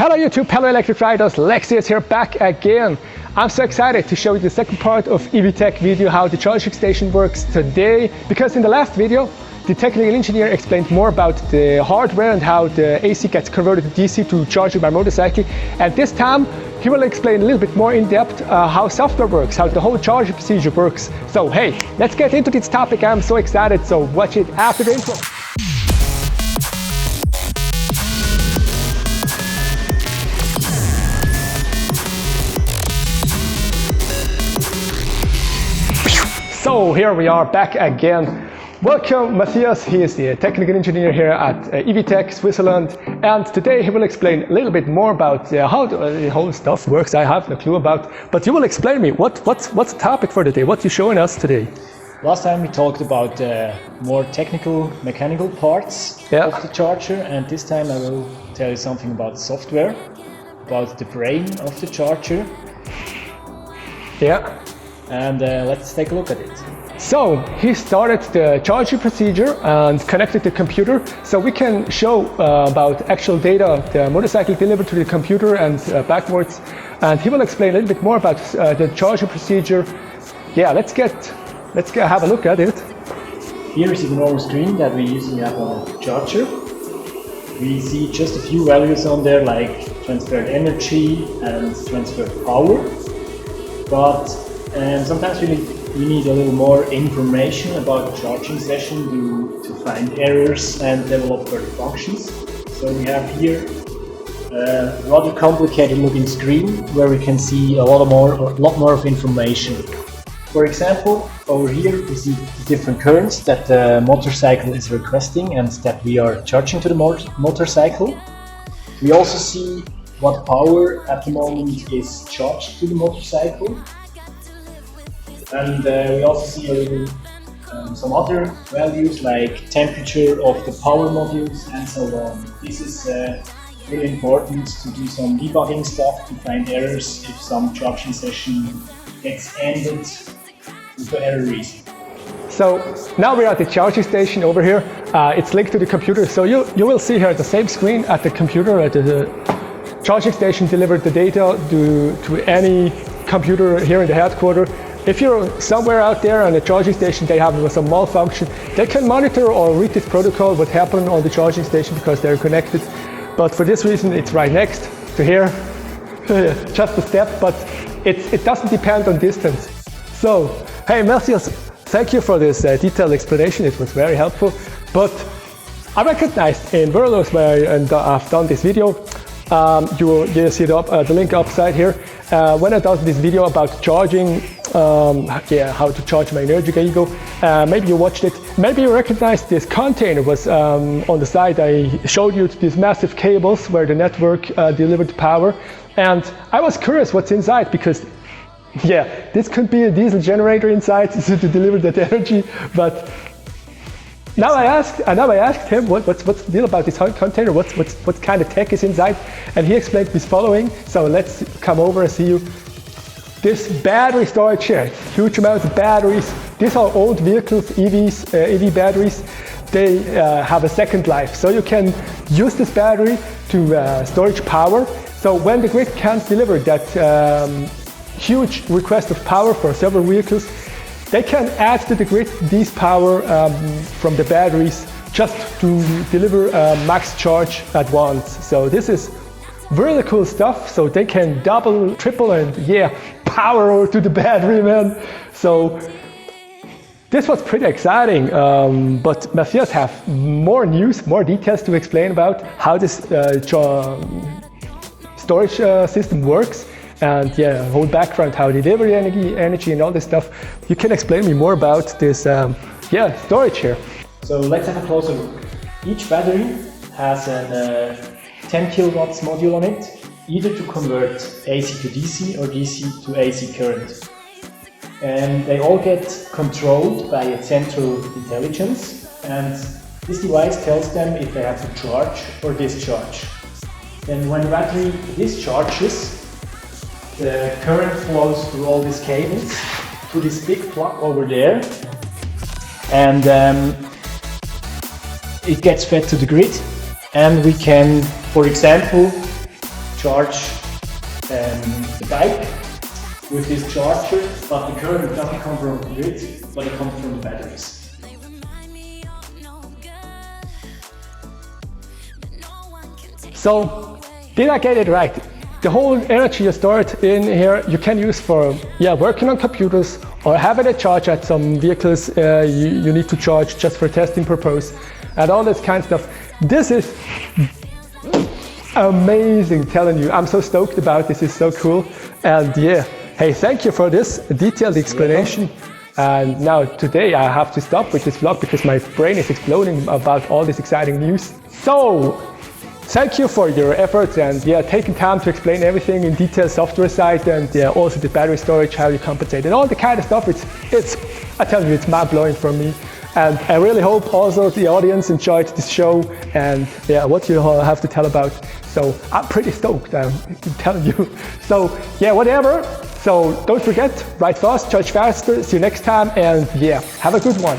Hello YouTube, hello electric riders, Lexi is here back again. I'm so excited to show you the second part of EVTec video, how the charging station works today, because in the last video the technical engineer explained more about the hardware and how the AC gets converted to DC to charge my motorcycle, and this time he will explain a little bit more in depth how software works, how the whole charging procedure works. So hey, let's get into this topic. I'm so excited, so watch it after the intro. So here we are back again. Welcome Matthias, he is the technical engineer here at EVTec Switzerland, and today he will explain a little bit more about how the whole stuff works. I have no clue about, but you will explain me what's the topic for today, what you're showing us today. Last time we talked about more technical mechanical parts of the charger, and this time I will tell you something about software, about the brain of the charger. Yeah. And let's take a look at it. So he started the charging procedure and connected the computer, so we can show about actual data the motorcycle delivered to the computer and backwards, and he will explain a little bit more about the charging procedure. Yeah, let's have a look at it. Here is the normal screen that we usually have on a charger. We see just a few values on there, like transferred energy and transferred power, but sometimes we need a little more information about the charging session to find errors and develop further functions. So we have here a rather complicated looking screen where we can see a lot more of information. For example, over here we see the different currents that the motorcycle is requesting and that we are charging to the motorcycle. We also see what power at the moment is charged to the motorcycle. And we also see a little, some other values like temperature of the power modules and so on. This is really important to do some debugging stuff to find errors if some charging session gets ended with the error reason. So now we're at the charging station over here. It's linked to the computer, so you will see here the same screen at the computer. At the charging station delivered the data to any computer here in the headquarters. If you're somewhere out there on a charging station, they have some malfunction, they can monitor or read this protocol, what happened on the charging station, because they're connected. But for this reason, it's right next to here, just a step, but it doesn't depend on distance. So, hey Matthias, thank you for this detailed explanation, it was very helpful. But I recognized in Verlos where I've done this video, you see the link upside here. When I did this video about charging, how to charge my Energica, maybe you watched it, maybe you recognized this container was on the side. I showed you these massive cables where the network delivered power, and I was curious what's inside, because this could be a diesel generator inside to deliver that energy, but now I asked him what's the deal about this container, what kind of tech is inside, and he explained this following. So let's come over and see you. This battery storage here, huge amounts of batteries. These are old vehicles, EVs, EV batteries. They have a second life, so you can use this battery to storage power. So when the grid can't deliver that huge request of power for several vehicles, they can add to the grid these power from the batteries just to deliver a max charge at once. So this is really cool stuff. So they can double, triple, and power to the battery, man. So this was pretty exciting. But Matthias have more news, more details to explain about how this storage system works. And whole background, how they deliver the energy and all this stuff. You can explain me more about this storage here. So let's have a closer look. Each battery has a 10 kilowatts module on it, either to convert AC to DC or DC to AC current. And they all get controlled by a central intelligence, and this device tells them if they have to charge or discharge. And when the battery discharges, the current flows through all these cables to this big plug over there, and it gets fed to the grid, and we can, for example, charge the bike with this charger, but the current doesn't come from the grid, but it comes from the batteries. So, did I get it right? The whole energy you stored in here you can use for working on computers or having a charge at some vehicles you need to charge just for testing purpose and all this kind of stuff. This is amazing, telling you. I'm so stoked about this. It's so cool. And yeah, hey, thank you for this detailed explanation. And now today I have to stop with this vlog because my brain is exploding about all this exciting news. So thank you for your efforts and taking time to explain everything in detail, software side and also the battery storage, how you compensate and all the kind of stuff. It's I tell you, it's mind blowing for me. And I really hope also the audience enjoyed this show and what you have to tell about. So I'm pretty stoked, I'm telling you. So whatever. So don't forget, ride fast, charge faster. See you next time and have a good one.